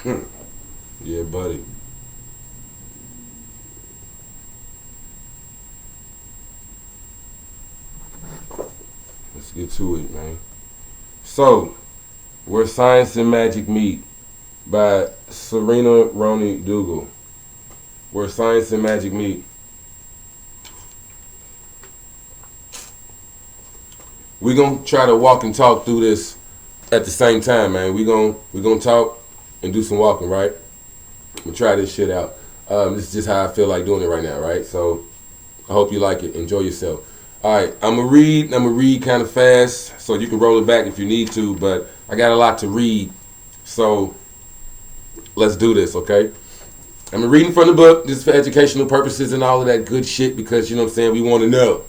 Yeah, buddy. Let's get to it, man. So, Where Science and Magic Meet by Serena, Roney, Dougal. Where Science and Magic Meet. We're going to try to walk and talk through this at the same time, man. We're gonna talk and do some walking, right? We'll try this shit out. This is just how I feel like doing it right now, right? So I hope you like it. Enjoy yourself. All right, I'm gonna read kind of fast, so you can roll it back if you need to. But I got a lot to read, so let's do this, okay? I'm reading from the book, just for educational purposes and all of that good shit, because you know what I'm saying. We want to know.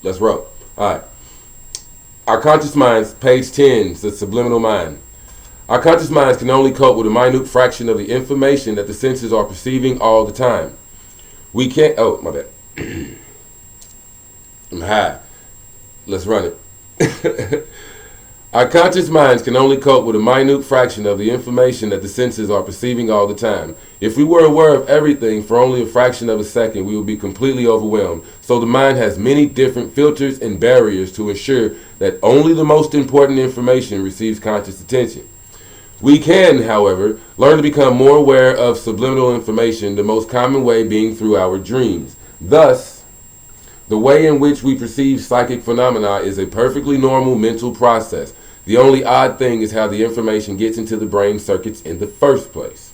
Let's roll. All right. Our conscious minds, page 10, the subliminal mind. Our conscious minds can only cope with a minute fraction of the information that the senses are perceiving all the time. We can't. Oh, my bad. I'm high. Let's run it. Our conscious minds can only cope with a minute fraction of the information that the senses are perceiving all the time. If we were aware of everything for only a fraction of a second, we would be completely overwhelmed. So the mind has many different filters and barriers to ensure that only the most important information receives conscious attention. We can, however, learn to become more aware of subliminal information, the most common way being through our dreams. Thus, the way in which we perceive psychic phenomena is a perfectly normal mental process. The only odd thing is how the information gets into the brain circuits in the first place.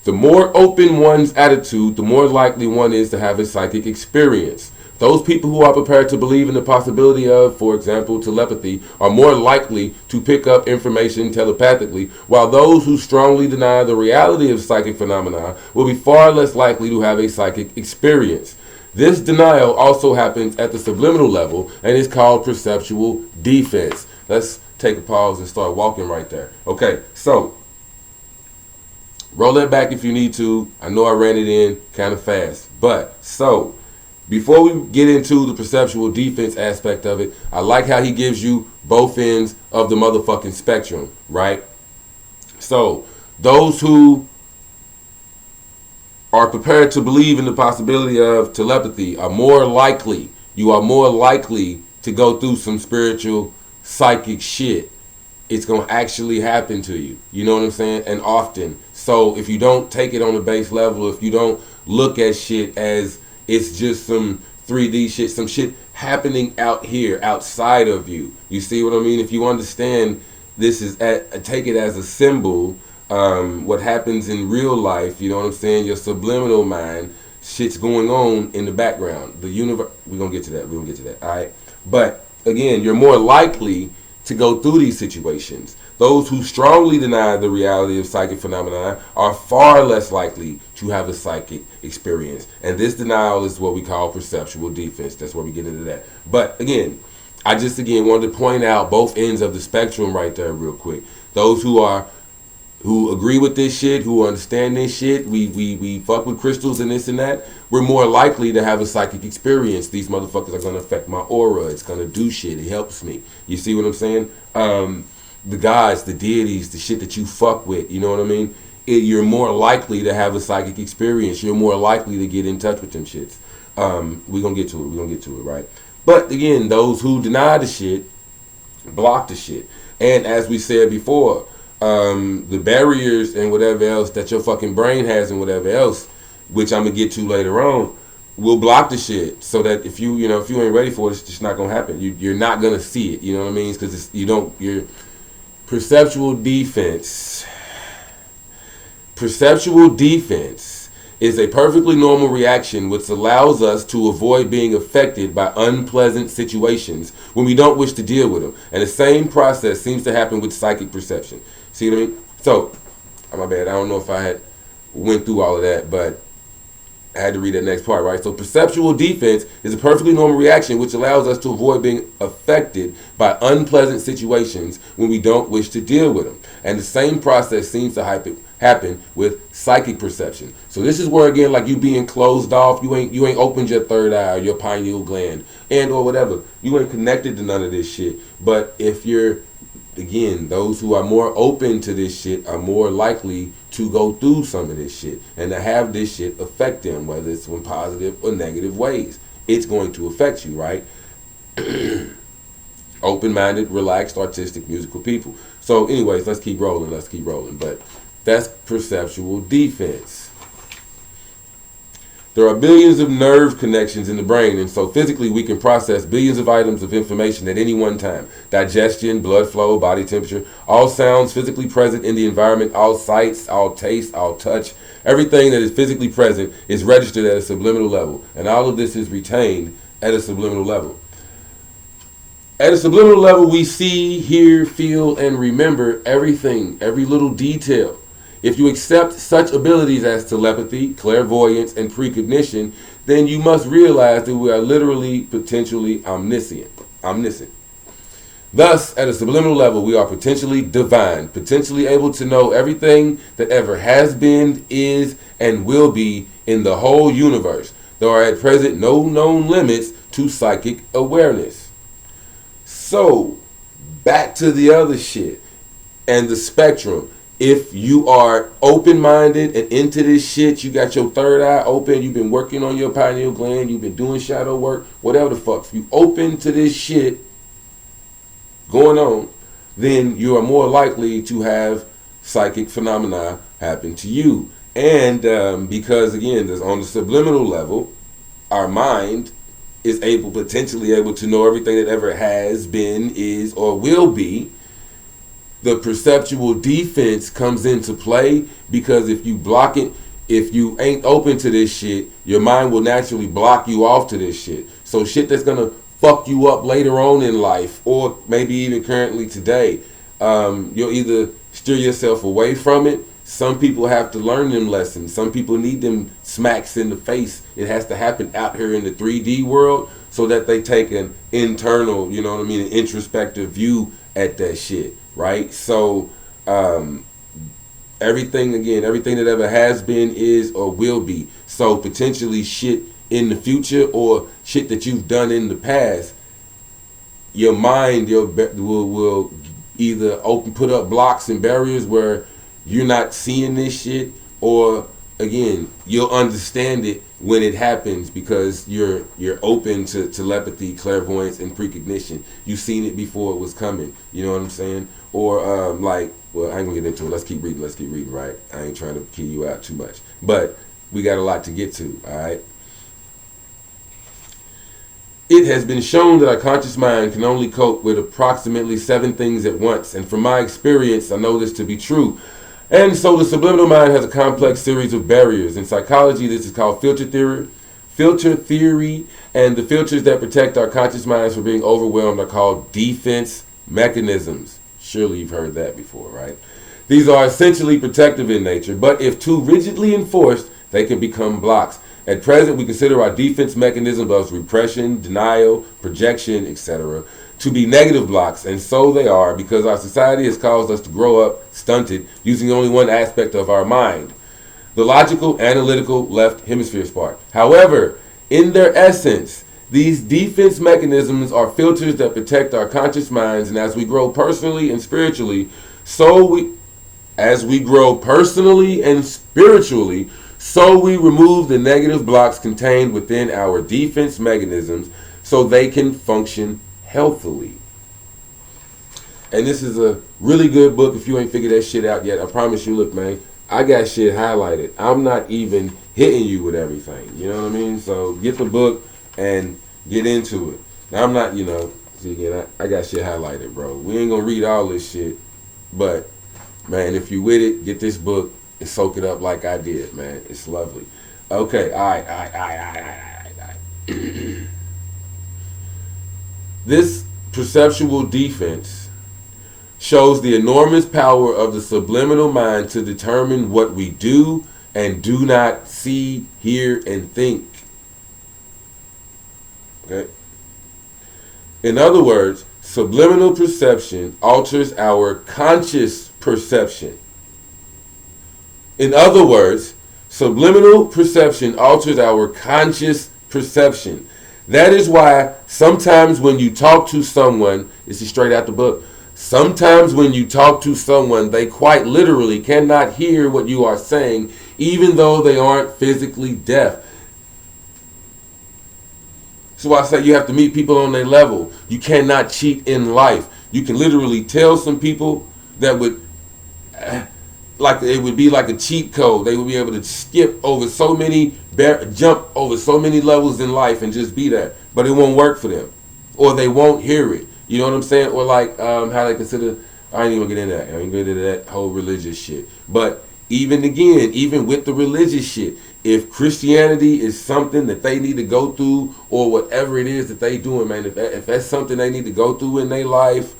The more open one's attitude, the more likely one is to have a psychic experience. Those people who are prepared to believe in the possibility of, for example, telepathy, are more likely to pick up information telepathically, while those who strongly deny the reality of psychic phenomena will be far less likely to have a psychic experience. This denial also happens at the subliminal level and is called perceptual defense. Let's take a pause and start walking right there. Okay, so roll that back if you need to. I know I ran it in kind of fast, but so before we get into the perceptual defense aspect of it, I like how he gives you both ends of the motherfucking spectrum, right? So those who are prepared to believe in the possibility of telepathy are more likely, you are more likely to go through some spiritual psychic shit. It's going to actually happen to you. You know what I'm saying? And often. So if you don't take it on the base level, if you don't look at shit as it's just some 3D shit, some shit happening out here, outside of you. You see what I mean? If you understand this is, take it as a symbol, what happens in real life, you know what I'm saying? Your subliminal mind, shit's going on in the background. The universe, we're going to get to that, all right? But again, you're more likely to go through these situations. Those who strongly deny the reality of psychic phenomena are far less likely to have a psychic experience. And this denial is what we call perceptual defense. That's where we get into that. But again, I just wanted to point out both ends of the spectrum right there real quick. Those who agree with this shit, who understand this shit, we fuck with crystals and this and that, we're more likely to have a psychic experience. These motherfuckers are going to affect my aura. It's going to do shit. It helps me. You see what I'm saying? The gods, the deities, the shit that you fuck with, you know what I mean? You're more likely to have a psychic experience. You're more likely to get in touch with them shits. We're going to get to it, right? But again, those who deny the shit, block the shit. And as we said before, the barriers and whatever else that your fucking brain has and whatever else, which I'm gonna get to later on, will block the shit so that if you ain't ready for it, it's just not gonna happen. You're not gonna see it. You know what I mean? Because your perceptual defense. Perceptual defense is a perfectly normal reaction which allows us to avoid being affected by unpleasant situations when we don't wish to deal with them. And the same process seems to happen with psychic perception. See what I mean? So, my bad. I don't know if I had went through all of that, but I had to read that next part, right? So perceptual defense is a perfectly normal reaction which allows us to avoid being affected by unpleasant situations when we don't wish to deal with them. And the same process seems to happen with psychic perception. So this is where, again, like you being closed off, you ain't opened your third eye or your pineal gland and or whatever. You ain't connected to none of this shit. But if you're again, those who are more open to this shit are more likely to go through some of this shit and to have this shit affect them, whether it's in positive or negative ways. It's going to affect you, right? Open-minded, relaxed, artistic, musical people. So anyways, let's keep rolling. But that's perceptual defense. There are billions of nerve connections in the brain, and so physically we can process billions of items of information at any one time. Digestion, blood flow, body temperature, all sounds physically present in the environment, all sights, all taste, all touch, everything that is physically present is registered at a subliminal level, and all of this is retained at a subliminal level. At a subliminal level, we see, hear, feel, and remember everything, every little detail. If you accept such abilities as telepathy, clairvoyance, and precognition, then you must realize that we are literally, potentially omniscient. Thus, at a subliminal level, we are potentially divine, potentially able to know everything that ever has been, is, and will be in the whole universe. There are at present no known limits to psychic awareness. So, back to the other shit and the spectrum. If you are open-minded and into this shit, you got your third eye open, you've been working on your pineal gland, you've been doing shadow work, whatever the fuck, if you open to this shit going on, then you are more likely to have psychic phenomena happen to you. And because, again, on the subliminal level, our mind is potentially able to know everything that ever has been, is, or will be. The perceptual defense comes into play because if you block it, if you ain't open to this shit, your mind will naturally block you off to this shit. So shit that's gonna fuck you up later on in life, or maybe even currently today, you'll either steer yourself away from it. Some people have to learn them lessons. Some people need them smacks in the face. It has to happen out here in the 3D world so that they take an internal, an introspective view at that shit. Right? So everything that ever has been, is, or will be. So potentially shit in the future or shit that you've done in the past, your mind will either put up blocks and barriers where you're not seeing this shit, or again, you'll understand it when it happens because you're open to telepathy, clairvoyance, and precognition. You've seen it before it was coming. You know what I'm saying? Or well, I ain't gonna get into it. Let's keep reading, right? I ain't trying to key you out too much. But we got a lot to get to, all right? It has been shown that our conscious mind can only cope with approximately 7 things at once. And from my experience, I know this to be true. And so the subliminal mind has a complex series of barriers. In psychology, this is called filter theory, and the filters that protect our conscious minds from being overwhelmed are called defense mechanisms. Surely you've heard that before, right? These are essentially protective in nature, but if too rigidly enforced, they can become blocks. At present, we consider our defense mechanisms as repression, denial, projection, etc. to be negative blocks, and so they are because our society has caused us to grow up stunted using only one aspect of our mind, the logical, analytical left hemisphere part. However, in their essence, these defense mechanisms are filters that protect our conscious minds, and as we grow personally and spiritually, so we remove the negative blocks contained within our defense mechanisms so they can function healthily. And this is a really good book if you ain't figured that shit out yet. I promise you, look, man, I got shit highlighted. I'm not even hitting you with everything. You know what I mean? So get the book and get into it. Now, I'm not, see again, I got shit highlighted, bro. We ain't gonna read all this shit, but, man, if you with it, get this book and soak it up like I did, man. It's lovely. Okay, all right. This perceptual defense shows the enormous power of the subliminal mind to determine what we do and do not see, hear, and think. Okay? In other words, subliminal perception alters our conscious perception. In other words, subliminal perception alters our conscious perception. That is why sometimes when you talk to someone, this is straight out the book, Sometimes when you talk to someone, they quite literally cannot hear what you are saying, even though they aren't physically deaf. So I say you have to meet people on their level. You cannot cheat in life. You can literally tell some people that would, like it would be like a cheat code. They would be able to skip over so many, jump over so many levels in life and just be there. But it won't work for them. Or they won't hear it. You know what I'm saying? Or like how they consider, I ain't even gonna get into that. I ain't gonna get into that whole religious shit. But even with the religious shit, if Christianity is something that they need to go through or whatever it is that they doing, man, if that's something they need to go through in their life,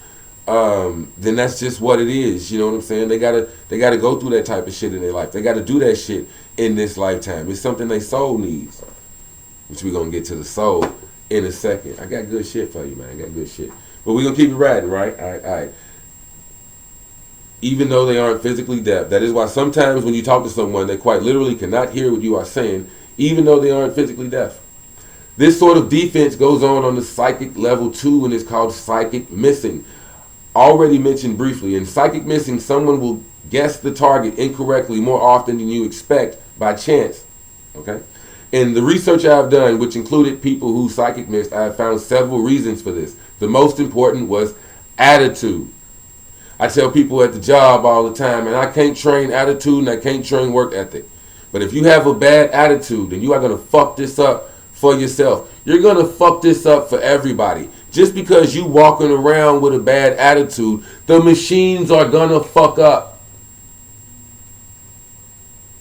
then that's just what it is. You know what I'm saying? They gotta go through that type of shit in their life. They gotta do that shit in this lifetime. It's something their soul needs, which we're gonna get to the soul in a second. I got good shit for you, man. I got good shit. But we're gonna keep it riding, right? All right. Even though they aren't physically deaf. That is why sometimes when you talk to someone, they quite literally cannot hear what you are saying, even though they aren't physically deaf. This sort of defense goes on the psychic level too, and is called psychic missing. Already mentioned briefly. In psychic missing, someone will guess the target incorrectly more often than you expect by chance. Okay? In the research I've done, which included people who psychic missed, I have found several reasons for this. The most important was attitude. I tell people at the job all the time, and I can't train attitude and I can't train work ethic. But if you have a bad attitude, then you are going to fuck this up for yourself. You're going to fuck this up for everybody. Just because you walking around with a bad attitude, the machines are going to fuck up.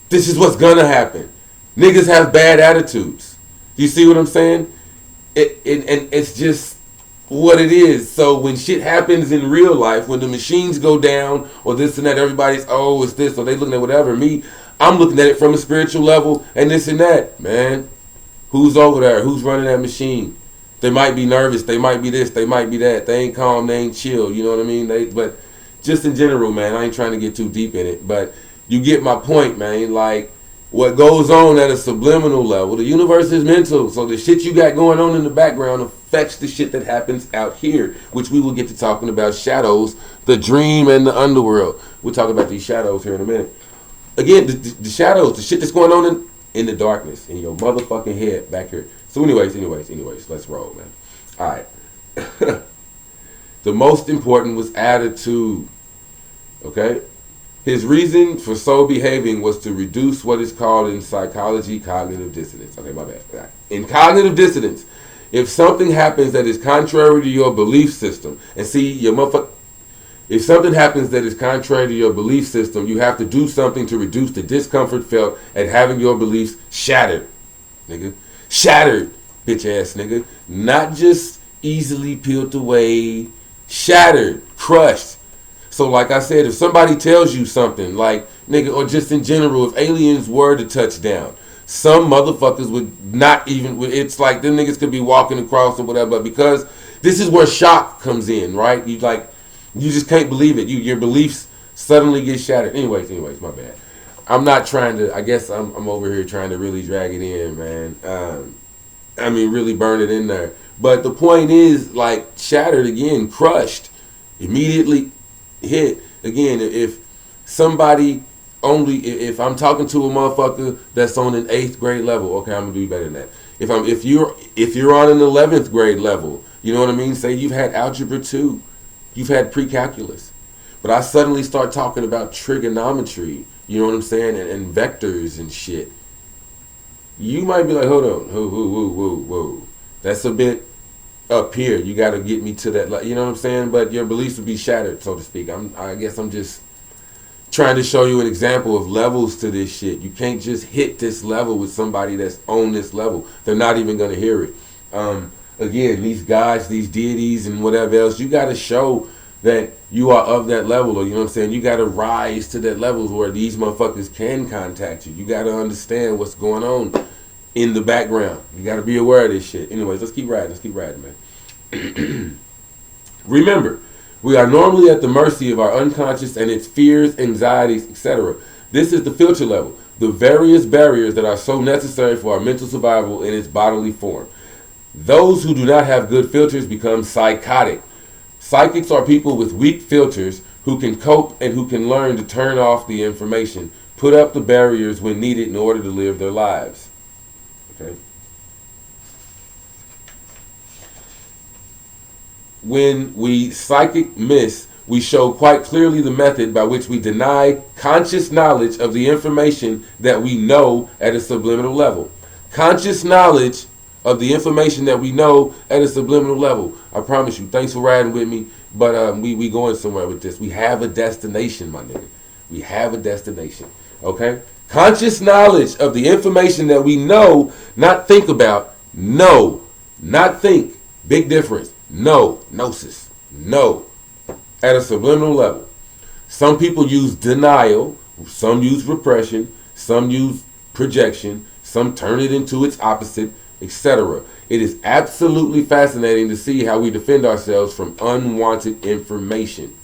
This is what's going to happen. Niggas have bad attitudes. You see what I'm saying? And it's just what it is. So when shit happens in real life, when the machines go down or this and that, everybody's, oh, it's this, or they looking at whatever. Me, I'm looking at it from a spiritual level and this and that. Man, who's over there? Who's running that machine? They might be nervous. They might be this. They might be that. They ain't calm. They ain't chill. You know what I mean? But just in general, man, I ain't trying to get too deep in it. But you get my point, man. Like, what goes on at a subliminal level, the universe is mental. So the shit you got going on in the background affects the shit that happens out here, which we will get to talking about shadows, the dream, and the underworld. We'll talk about these shadows here in a minute. Again, the shadows, the shit that's going on in the darkness, in your motherfucking head back here. So anyways, let's roll, man. All right. The most important was attitude. Okay? His reason for so behaving was to reduce what is called in psychology cognitive dissonance. Okay, my bad. In cognitive dissonance, if something happens that is contrary to your belief system, and see, if something happens that is contrary to your belief system, you have to do something to reduce the discomfort felt at having your beliefs shattered. Nigga. Shattered, bitch ass nigga. Not just easily peeled away, shattered, crushed. So like I said, if somebody tells you something, like, nigga, or just in general, if aliens were to touch down, some motherfuckers would not even, it's like them niggas could be walking across or whatever, but because this is where shock comes in, right? You just can't believe it. Your beliefs suddenly get shattered. Anyways, my bad. I'm not trying to, I guess I'm over here trying to really drag it in, man. Really burn it in there. But the point is, like, shattered again, crushed, immediately hit. Again, if somebody if I'm talking to a motherfucker that's on an 8th grade level, okay, I'm gonna do better than that. If you're on an 11th grade level, you know what I mean? Say you've had algebra 2, you've had pre-calculus, but I suddenly start talking about trigonometry, you know what I'm saying, and vectors and shit. You might be like, hold on, whoa, that's a bit up here. You got to get me to that, you know what I'm saying? But your beliefs would be shattered, so to speak. I guess I'm just trying to show you an example of levels to this shit. You can't just hit this level with somebody that's on this level. They're not even going to hear it. Again, these guys, these deities and whatever else, you got to show that you are of that level, or you know what I'm saying? You got to rise to that level where these motherfuckers can contact you. You got to understand what's going on in the background. You got to be aware of this shit. Anyways, let's keep riding, man. Remember, we are normally at the mercy of our unconscious and its fears, anxieties, etc. This is the filter level, the various barriers that are so necessary for our mental survival in its bodily form. Those who do not have good filters become psychotic. Psychics are people with weak filters who can cope and who can learn to turn off the information, put up the barriers when needed in order to live their lives. Okay. When we psychic miss, we show quite clearly the method by which we deny conscious knowledge of the information that we know at a subliminal level. Conscious knowledge of the information that we know at a subliminal level. I promise you. Thanks for riding with me. But we going somewhere with this. We have a destination, my nigga. We have a destination. Okay? Conscious knowledge of the information that we know, not think about. Know. Not think. Big difference. Know. Gnosis. Know. At a subliminal level. Some people use denial. Some use repression. Some use projection. Some turn it into its opposite, etc. It is absolutely fascinating to see how we defend ourselves from unwanted information.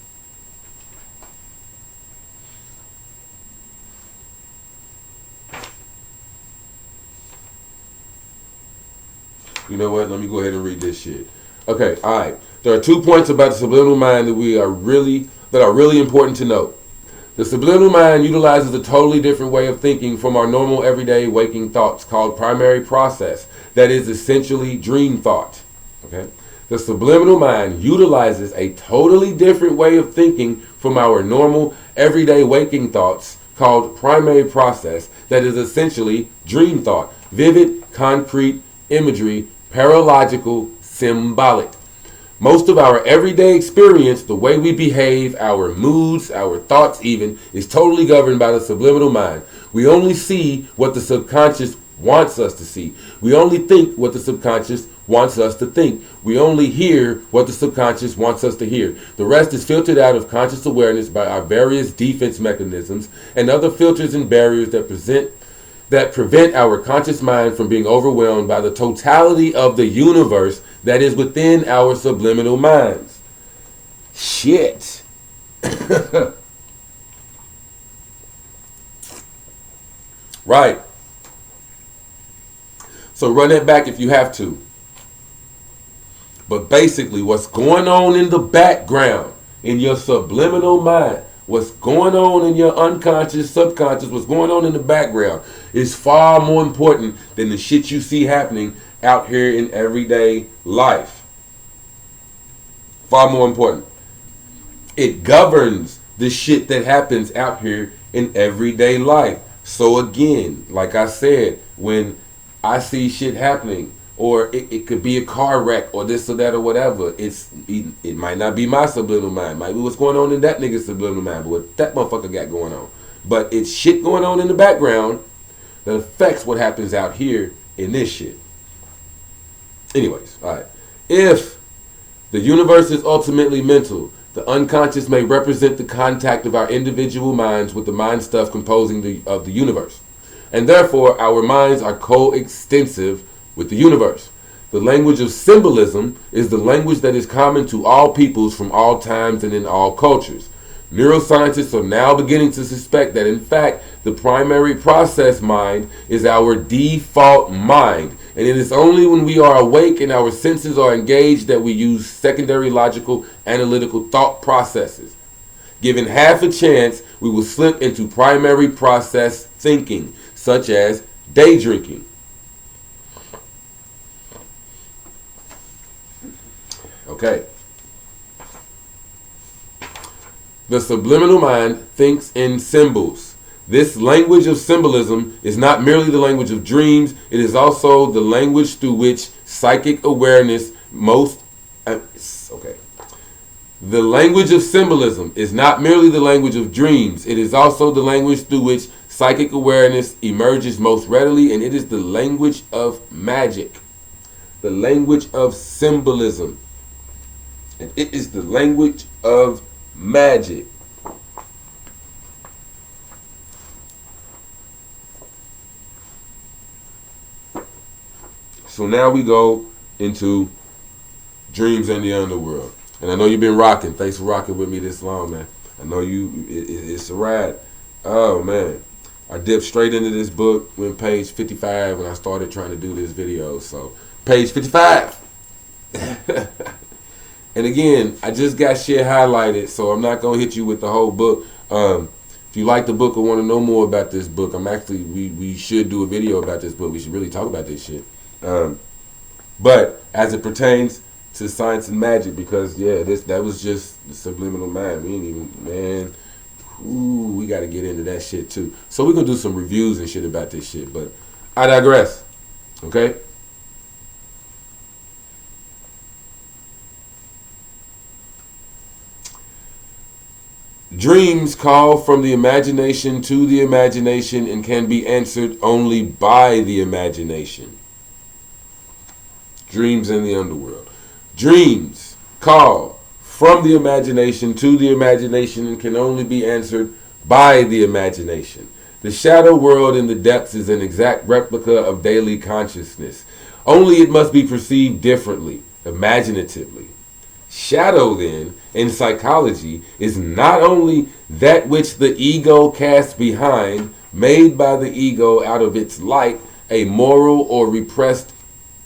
You know what? Let me go ahead and read this shit. Okay, all right. There are 2 points about the subliminal mind that are really important to note. The subliminal mind utilizes a totally different way of thinking from our normal everyday waking thoughts called primary process, that is essentially dream thought. Okay? The subliminal mind utilizes a totally different way of thinking from our normal everyday waking thoughts called primary process, that is essentially dream thought, vivid, concrete imagery, paralogical, symbolic. Most of our everyday experience, the way we behave, our moods, our thoughts even, is totally governed by the subliminal mind. We only see what the subconscious wants us to see. We only think what the subconscious wants us to think. We only hear what the subconscious wants us to hear. The rest is filtered out of conscious awareness by our various defense mechanisms and other filters and barriers that prevent our conscious mind from being overwhelmed by the totality of the universe that is within our subliminal minds. Shit. Right. So run that back if you have to. But basically, what's going on in the background, in your subliminal mind, what's going on in your unconscious, subconscious, what's going on in the background is far more important than the shit you see happening out here in everyday life. Far more important. It governs the shit that happens out here in everyday life. So again, like I said, when I see shit happening, or it could be a car wreck, or this or that or whatever, it might not be my subliminal mind. Might be what's going on in that nigga's subliminal mind, but what that motherfucker got going on. But it's shit going on in the background that affects what happens out here in this shit. Anyways, all right. If the universe is ultimately mental, the unconscious may represent the contact of our individual minds with the mind stuff composing of the universe. And therefore, our minds are coextensive with the universe. The language of symbolism is the language that is common to all peoples from all times and in all cultures. Neuroscientists are now beginning to suspect that, in fact, the primary process mind is our default mind, and it is only when we are awake and our senses are engaged that we use secondary logical, analytical thought processes. Given half a chance, we will slip into primary process thinking, such as day drinking. Okay. The subliminal mind thinks in symbols. This language of symbolism is not merely the language of dreams, it is also the language through which psychic awareness The language of symbolism is not merely the language of dreams, it is also the language through which psychic awareness emerges most readily, and it is the language of magic, the language of symbolism. And it is the language of magic. So now we go into dreams and the underworld. And I know you've been rocking. Thanks for rocking with me this long, man. I know it's a ride. Oh, man. I dipped straight into this book when page 55 when I started trying to do this video. So, page 55. And again, I just got shit highlighted, so I'm not gonna hit you with the whole book. If you like the book or want to know more about this book, we should do a video about this book. We should really talk about this shit. But as it pertains to science and magic, because that was just the subliminal mind. We ain't even, man. Ooh, we got to get into that shit too. So we're gonna do some reviews and shit about this shit. But I digress. Okay. Dreams call from the imagination to the imagination and can be answered only by the imagination. Dreams in the underworld. Dreams call from the imagination to the imagination and can only be answered by the imagination. The shadow world in the depths is an exact replica of daily consciousness. Only it must be perceived differently, imaginatively. Shadow, then, in psychology, is not only that which the ego casts behind, made by the ego out of its light, a moral or repressed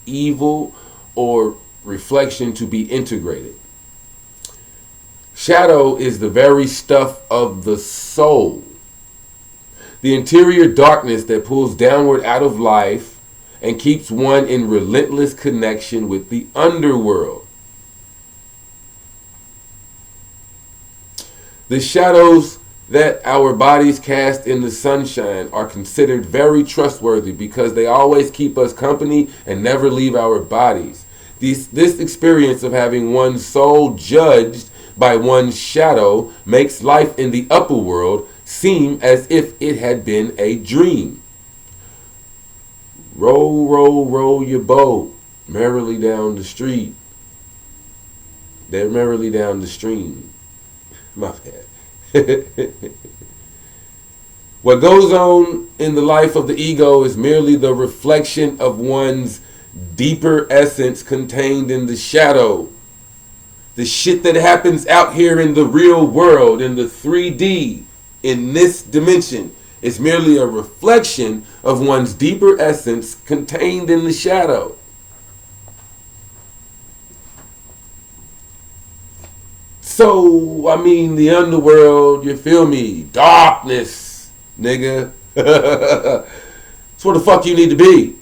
evil or reflection to be integrated. Shadow is the very stuff of the soul. The interior darkness that pulls downward out of life and keeps one in relentless connection with the underworld. The shadows that our bodies cast in the sunshine are considered very trustworthy because they always keep us company and never leave our bodies. This experience of having one's soul judged by one's shadow makes life in the upper world seem as if it had been a dream. Roll, roll, roll your boat merrily down the street. They're merrily down the stream. My bad. What goes on in the life of the ego is merely the reflection of one's deeper essence contained in the shadow. The shit that happens out here in the real world, in the 3D, in this dimension, is merely a reflection of one's deeper essence contained in the shadow. So, I mean, the underworld, you feel me? Darkness, nigga. It's where the fuck you need to be.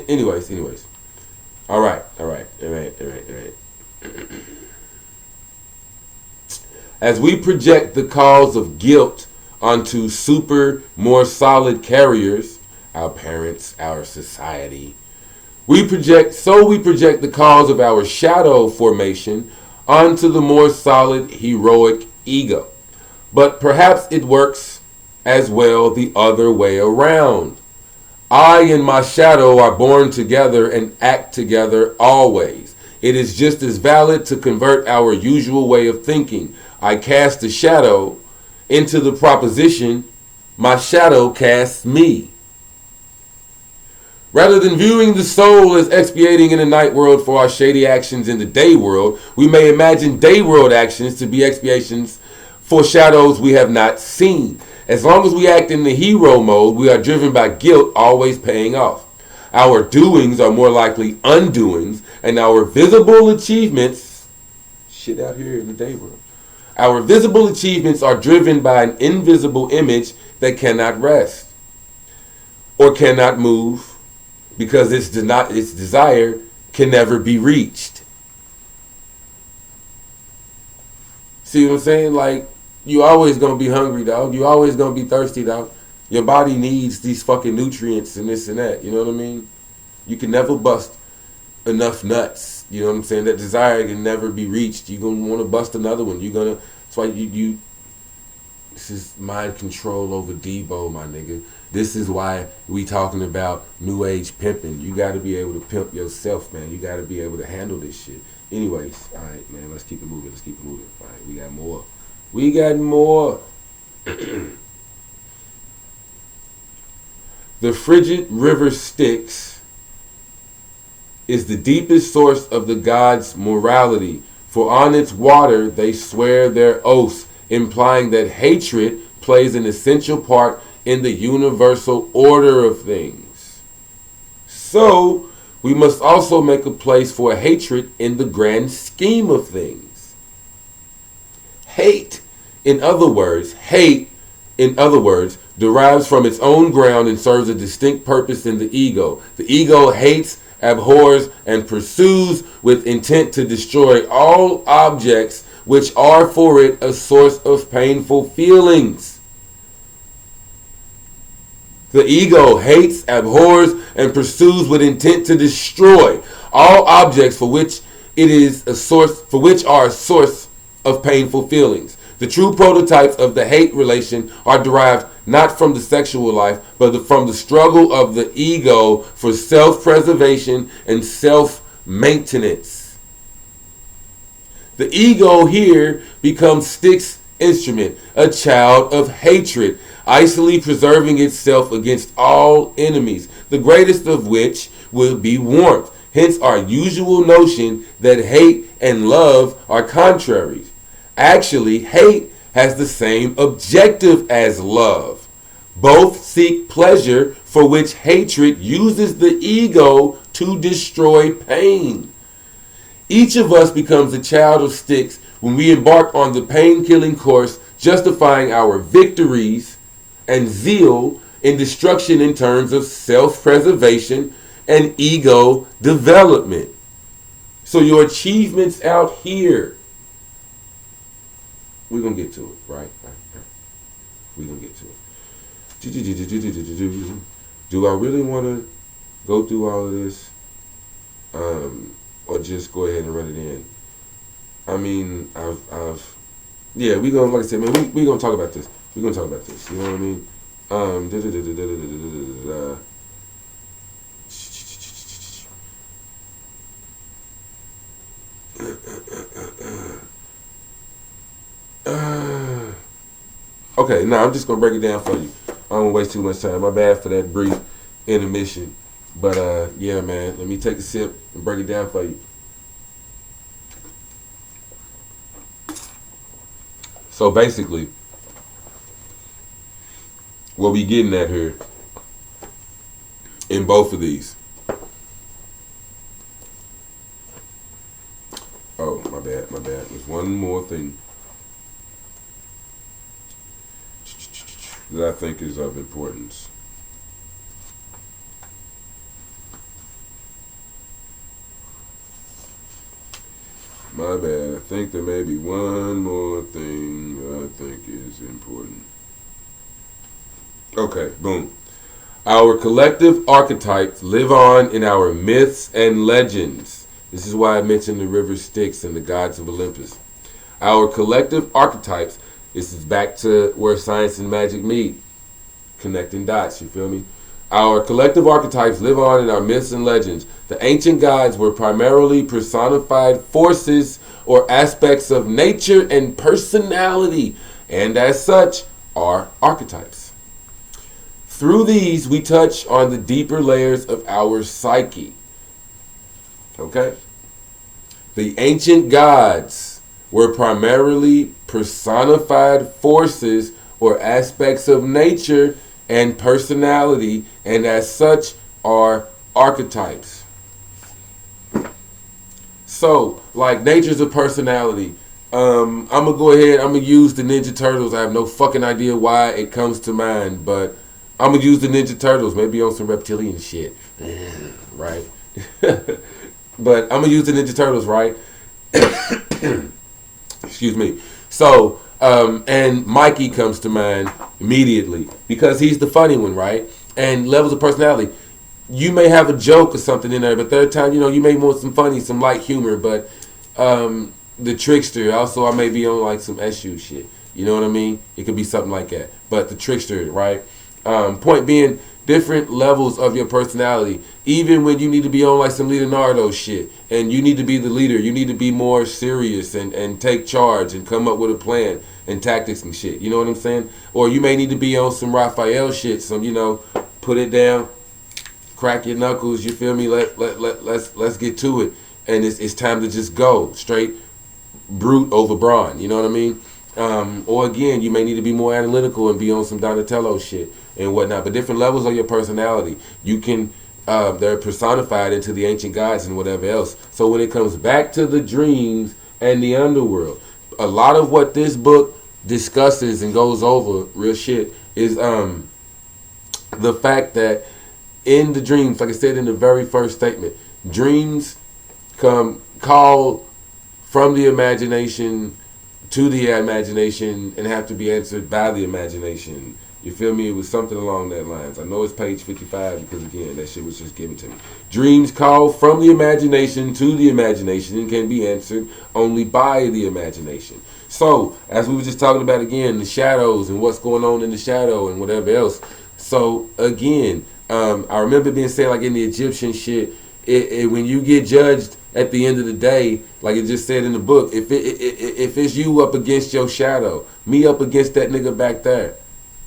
Anyways. All right. As we project the cause of guilt onto more solid carriers, our parents, our society, we project the cause of our shadow formation onto the more solid, heroic ego. But perhaps it works as well the other way around. I and my shadow are born together and act together always. It is just as valid to convert our usual way of thinking. I cast a shadow into the proposition, my shadow casts me. Rather than viewing the soul as expiating in the night world for our shady actions in the day world, we may imagine day world actions to be expiations for shadows we have not seen. As long as we act in the hero mode, we are driven by guilt always paying off. Our doings are more likely undoings, and our visible achievements, shit out here in the day world, our visible achievements are driven by an invisible image that cannot rest or cannot move, because its desire can never be reached. See what I'm saying? Like, you always gonna be hungry, dog. You always gonna be thirsty, dog. Your body needs these fucking nutrients and this and that. You know what I mean? You can never bust enough nuts. You know what I'm saying? That desire can never be reached. You're gonna want to bust another one. That's why you. This is mind control over Debo, my nigga. This is why we talking about new age pimping. You got to be able to pimp yourself, man. You got to be able to handle this shit. Anyways, all right, man. Let's keep it moving. All right, we got more. The frigid river Styx is the deepest source of the gods' morality, for on its water they swear their oaths, implying that hatred plays an essential part in the universal order of things. So, we must also make a place for hatred in the grand scheme of things. Hate, in other words, derives from its own ground and serves a distinct purpose in the ego. The ego hates, abhors, and pursues with intent to destroy all objects which are for it a source of painful feelings. The ego hates, abhors, and pursues with intent to destroy all objects for which are a source of painful feelings. The true prototypes of the hate relation are derived not from the sexual life, but from the struggle of the ego for self-preservation and self-maintenance. The ego here becomes Stick's instrument, a child of hatred, icily preserving itself against all enemies, the greatest of which will be warmth. Hence our usual notion that hate and love are contraries. Actually, hate has the same objective as love. Both seek pleasure, for which hatred uses the ego to destroy pain. Each of us becomes a child of Styx when we embark on the pain-killing course, justifying our victories and zeal in destruction in terms of self-preservation and ego development. So your achievements out here, we're going to get to it, right? We're going to get to it. Do I really want to go through all of this? Or just go ahead and run it in? I mean, yeah, we gonna, like I said, man, we gonna talk about this. We're gonna talk about this. You know what I mean? Okay, now I'm just gonna break it down for you. I don't wanna waste too much time. My bad for that brief intermission. But yeah, man, let me take a sip and break it down for you. So basically, what we getting at here in both of these. Oh, my bad. There's one more thing that I think is of importance. My bad. I think there may be one more thing that I think is important. Okay, boom. Our collective archetypes live on in our myths and legends. This is why I mentioned the river Styx and the gods of Olympus. Our collective archetypes, this is back to where science and magic meet. Connecting dots, you feel me? Our collective archetypes live on in our myths and legends. The ancient gods were primarily personified forces or aspects of nature and personality, and as such are archetypes. Through these, we touch on the deeper layers of our psyche. Okay? The ancient gods were primarily personified forces or aspects of nature and personality, and as such are archetypes. So, like nature's a personality. I'm gonna go ahead. I'm gonna use the Ninja Turtles. I have no fucking idea why it comes to mind, but I'm gonna use the Ninja Turtles. Maybe on some reptilian shit, right? But I'm gonna use the Ninja Turtles, right? Excuse me. So, and Mikey comes to mind immediately because he's the funny one, right? And levels of personality. You may have a joke or something in there, but third time, you may want some funny, some light humor. But the trickster, also, I may be on like some SU shit. You know what I mean? It could be something like that. But the trickster, right? Point being, different levels of your personality. Even when you need to be on like some Leonardo shit, and you need to be the leader, you need to be more serious and take charge and come up with a plan and tactics and shit. You know what I'm saying? Or you may need to be on some Raphael shit, some put it down, crack your knuckles. You feel me? Let's get to it, and it's time to just go straight brute over brawn. You know what I mean? Or again, you may need to be more analytical and be on some Donatello shit and whatnot. But different levels of your personality, you can they're personified into the ancient gods and whatever else. So when it comes back to the dreams and the underworld, a lot of what this book discusses and goes over, real shit, is the fact that in the dreams, like I said in the very first statement, dreams come called from the imagination to the imagination and have to be answered by the imagination. You feel me? It was something along that lines. I know it's page 55 because, again, that shit was just given to me. Dreams call from the imagination to the imagination and can be answered only by the imagination. So, as we were just talking about, again, the shadows and what's going on in the shadow and whatever else. So, again, I remember being said, like in the Egyptian shit, when you get judged at the end of the day, like it just said in the book, if it's you up against your shadow, me up against that nigga back there,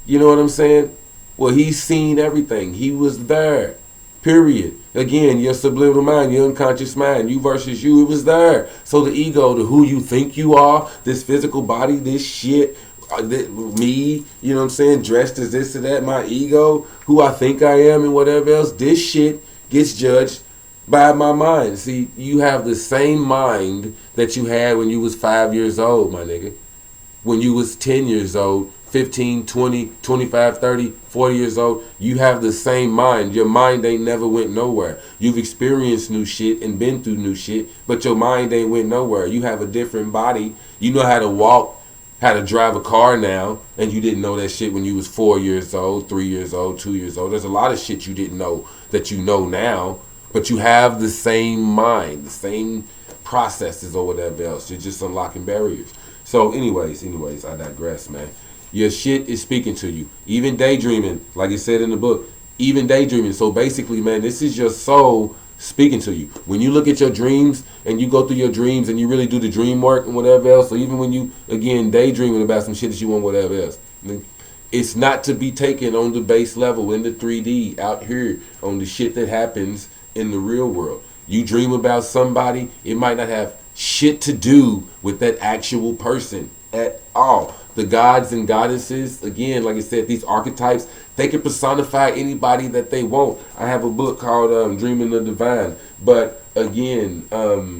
you know what I'm saying? Well, he's seen everything. He was there. Period. Again, your subliminal mind, your unconscious mind, you versus you, it was there. So the ego, the who you think you are, this physical body, this shit, me, you know what I'm saying, dressed as this or that, my ego, who I think I am and whatever else, this shit gets judged by my mind. See, you have the same mind that you had when you was 5 years old, my nigga. When you was 10 years old, 15, 20, 25, 30, 40 years old, you have the same mind. Your mind ain't never went nowhere. You've experienced new shit and been through new shit, but your mind ain't went nowhere. You have a different body. You know how to walk, how to drive a car now, and you didn't know that shit when you was 4 years old, 3 years old, 2 years old. There's a lot of shit you didn't know that you know now, but you have the same mind, the same processes or whatever else. You're just unlocking barriers. So anyways, I digress, man. Your shit is speaking to you. Even daydreaming, like it said in the book, even daydreaming. So basically, man, this is your soul speaking to you. When you look at your dreams and you go through your dreams and you really do the dream work and whatever else, or even when you, again, daydreaming about some shit that you want, whatever else, it's not to be taken on the base level in the 3D out here on the shit that happens in the real world. You dream about somebody, it might not have shit to do with that actual person at all. The gods and goddesses, again, like I said, these archetypes, they can personify anybody that they want. I have a book called Dreaming the Divine. But again,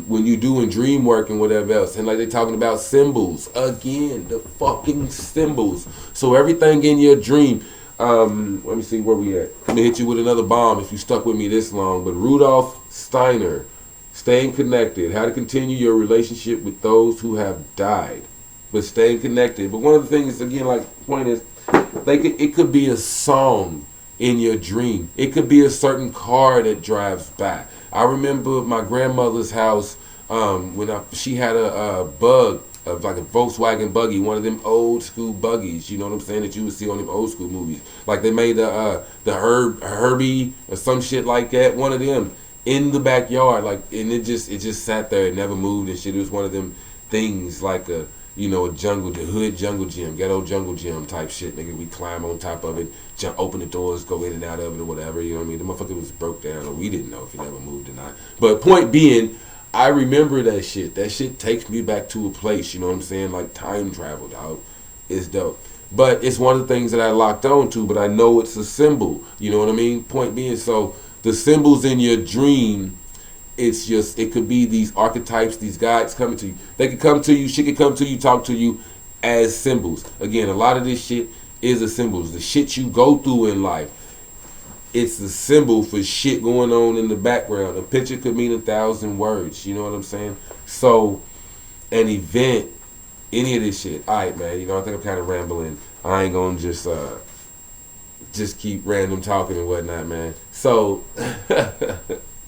when you doing dream work and whatever else, and like they're talking about symbols, again, the fucking symbols. So everything in your dream, let me see where we at. I'm gonna hit you with another bomb if you stuck with me this long. But Rudolf Steiner, Staying Connected, How to Continue Your Relationship with Those Who Have Died. But staying connected. But one of the things, again, like the point is, it could be a song in your dream. It could be a certain car that drives by. I remember my grandmother's house when she had a bug, like a Volkswagen buggy, one of them old school buggies. You know what I'm saying, that you would see on them old school movies. Like they made the Herbie or some shit like that. One of them in the backyard, like, and it just sat there. It never moved and shit. It was one of them things like a, you know, the hood jungle gym, ghetto jungle gym type shit, nigga. We climb on top of it, open the doors, go in and out of it or whatever, you know what I mean? The motherfucker was broke down, or we didn't know if it never moved or not. But point being, I remember that shit. That shit takes me back to a place, you know what I'm saying? Like time travel, dog. It's dope. But it's one of the things that I locked on to, but I know it's a symbol, you know what I mean? Point being, so the symbols in your dream, it's just, it could be these archetypes, these guides coming to you. They could come to you, shit could come to you, talk to you as symbols. Again, a lot of this shit is a symbols. The shit you go through in life, it's the symbol for shit going on in the background. A picture could mean 1,000 words, you know what I'm saying? So, an event, any of this shit. All right, man, you know, I think I'm kind of rambling. I ain't gonna just keep random talking and whatnot, man. So,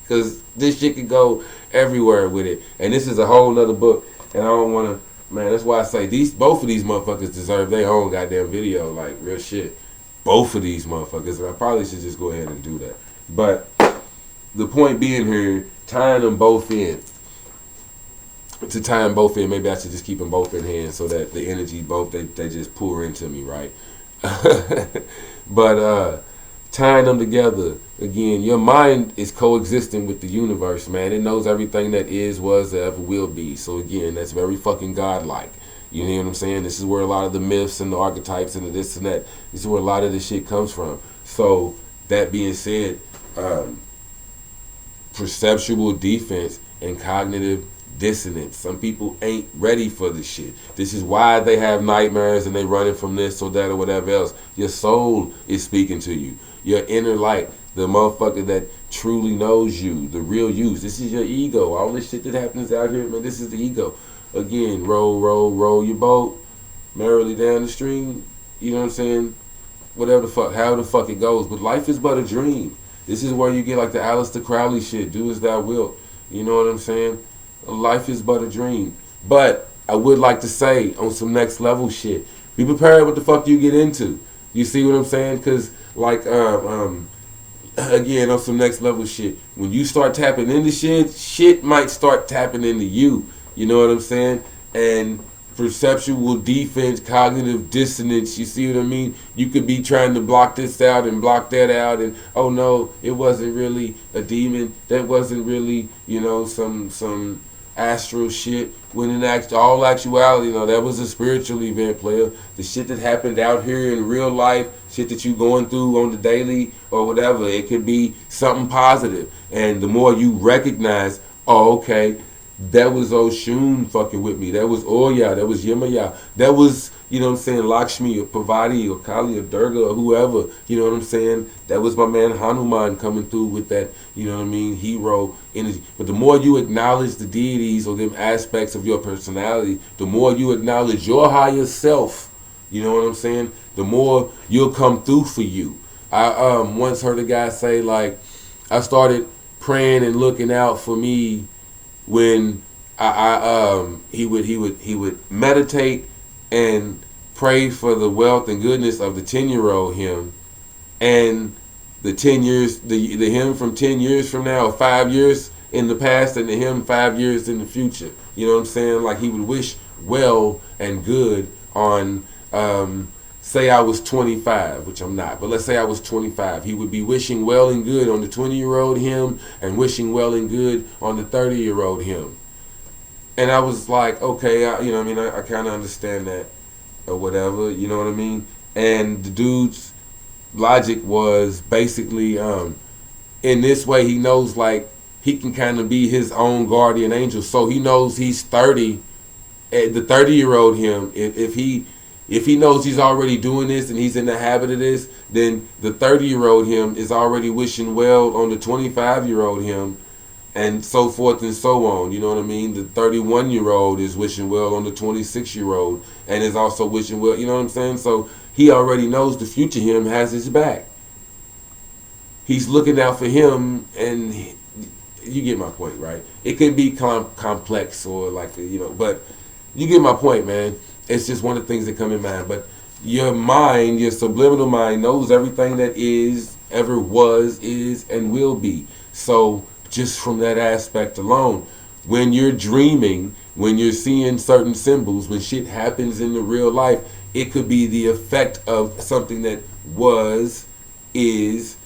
because this shit could go everywhere with it. And this is a whole nother book. And I don't want to, man, that's why I say both of these motherfuckers deserve their own goddamn video. Like, real shit. Both of these motherfuckers. And I probably should just go ahead and do that. But the point being here, tying them both in. To tie them both in, maybe I should just keep them both in hand so that the energy, both, they just pour into me, right? But tying them together, again, your mind is coexisting with the universe, man. It knows everything that is, was, ever will be. So again, that's very fucking godlike. You know what I'm saying? This is where a lot of the myths and the archetypes and the this and that, this is where a lot of this shit comes from. So that being said, perceptual defense and cognitive dissonance. Some people ain't ready for this shit. This is why they have nightmares and they running from this or that or whatever else. Your soul is speaking to you. Your inner light, the motherfucker that truly knows you, the real you. This is your ego. All this shit that happens out here, man, this is the ego. Again, roll your boat merrily down the stream. You know what I'm saying? Whatever the fuck, how the fuck it goes. But life is but a dream. This is where you get like the Aleister Crowley shit. Do as thou wilt. You know what I'm saying? Life is but a dream. But I would like to say on some next level shit, be prepared what the fuck you get into. You see what I'm saying? Because like again on some next level shit, when you start tapping into shit might start tapping into you. You know what I'm saying? And perceptual defense, cognitive dissonance, you see what I mean? You could be trying to block this out and block that out, and oh no, it wasn't really a demon, that wasn't really, you know, some astral shit, when in all actuality, that was a spiritual event, player. The shit that happened out here in real life, shit that you going through on the daily or whatever, it could be something positive. And the more you recognize, oh, okay, that was Oshun fucking with me. That was Oya. That was Yemaya. That was, you know what I'm saying, Lakshmi or Pavati or Kali or Durga or whoever. You know what I'm saying? That was my man Hanuman coming through with that, you know what I mean, hero energy. But the more you acknowledge the deities or them aspects of your personality, the more you acknowledge your higher self, you know what I'm saying, the more you'll come through for you. I once heard a guy say, like, I started praying and looking out for me when he would meditate and pray for the wealth and goodness of the 10-year-old him, and the 10 years, the him from 10 years from now, or 5 years in the past, and the him 5 years in the future. You know what I'm saying? Like, he would wish well and good on, say I was 25, which I'm not, but let's say I was 25. He would be wishing well and good on the 20-year-old him and wishing well and good on the 30-year-old him. And I was like, okay, you know what I mean? I kind of understand that or whatever, you know what I mean? And the dude's logic was basically, in this way, he knows, like, he can kind of be his own guardian angel. So he knows he's 30, the 30-year-old him, if he knows he's already doing this and he's in the habit of this, then the 30-year-old him is already wishing well on the 25-year-old him, and so forth and so on. You know what I mean? The 31-year-old is wishing well on the 26-year-old and is also wishing well. You know what I'm saying? So he already knows the future him has his back. He's looking out for him, and you get my point, right? It can be complex or like, but you get my point, man. It's just one of the things that come in mind. But your mind, your subliminal mind, knows everything that is, ever was, is, and will be. So just from that aspect alone, when you're dreaming, when you're seeing certain symbols, when shit happens in the real life, it could be the effect of something that was, is,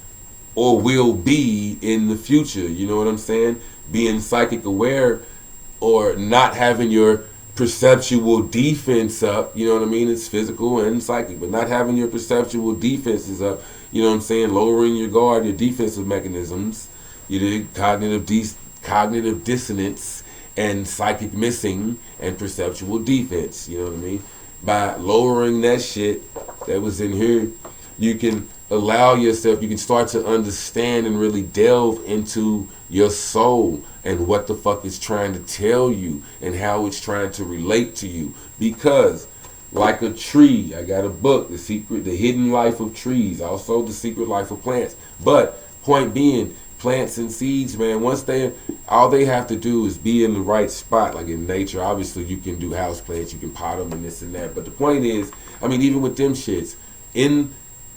or will be in the future. You know what I'm saying? Being psychic aware or not having your perceptual defense up, you know what I mean? It's physical and psychic, but not having your perceptual defenses up, you know what I'm saying? Lowering your guard, your defensive mechanisms, your cognitive dissonance and psychic missing and perceptual defense, you know what I mean? By lowering that shit that was in here, you can allow yourself, you can start to understand and really delve into your soul and what the fuck it's trying to tell you and how it's trying to relate to you. Because like a tree, I got a book, The Hidden Life of Trees, also The Secret Life of Plants. But point being, plants and seeds, man, all they have to do is be in the right spot. Like in nature, obviously you can do house plants, you can pot them and this and that. But the point is, I mean, even with them shits, in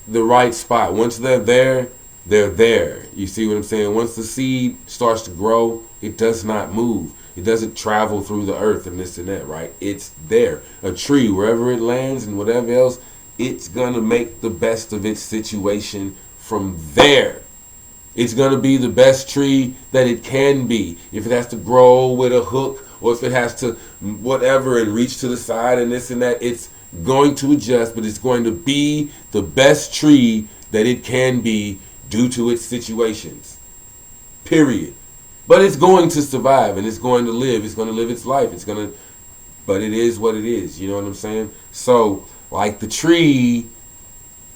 the right spot, once they're there, they're there. You see what I'm saying? Once the seed starts to grow, it does not move. It doesn't travel through the earth and this and that, right? It's there. A tree, wherever it lands and whatever else, it's going to make the best of its situation from there. It's going to be the best tree that it can be. If it has to grow with a hook, or if it has to whatever and reach to the side and this and that, it's going to adjust, but it's going to be the best tree that it can be due to its situations. Period. But it's going to survive and it's going to live. It's going to live its life. But it is what it is. You know what I'm saying? So, like the tree,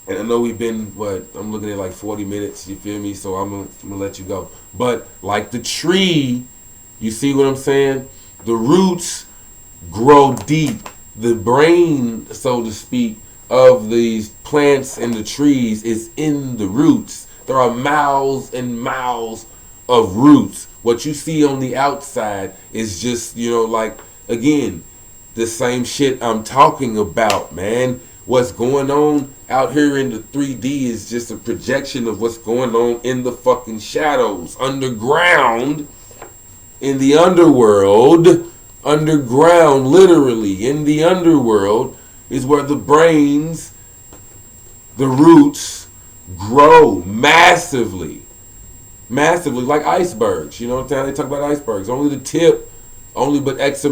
and I know we've been, I'm looking at like 40 minutes, you feel me? So I'm gonna let you go. But like the tree, you see what I'm saying? The roots grow deep. The brain, so to speak, of these plants and the trees is in the roots. There are miles and miles of roots. What you see on the outside is just, like, again, the same shit I'm talking about, man. What's going on out here in the 3D is just a projection of what's going on in the fucking shadows, underground, in the underworld. Underground, literally, in the underworld is where the brains, the roots, grow massively. Massively, like icebergs. You know what I'm saying? They talk about icebergs. Only the tip, but X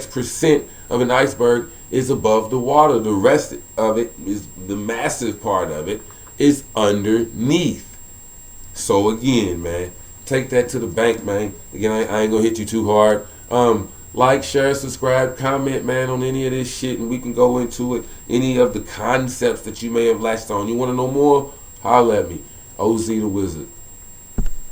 percent of an iceberg is above the water. The rest of it, is the massive part of it, is underneath. So again, man, take that to the bank, man. Again, I ain't gonna hit you too hard. Like, share, subscribe, comment, man, on any of this shit, and we can go into it. Any of the concepts that you may have latched on. You want to know more? Holler at me. OZ the Wizard.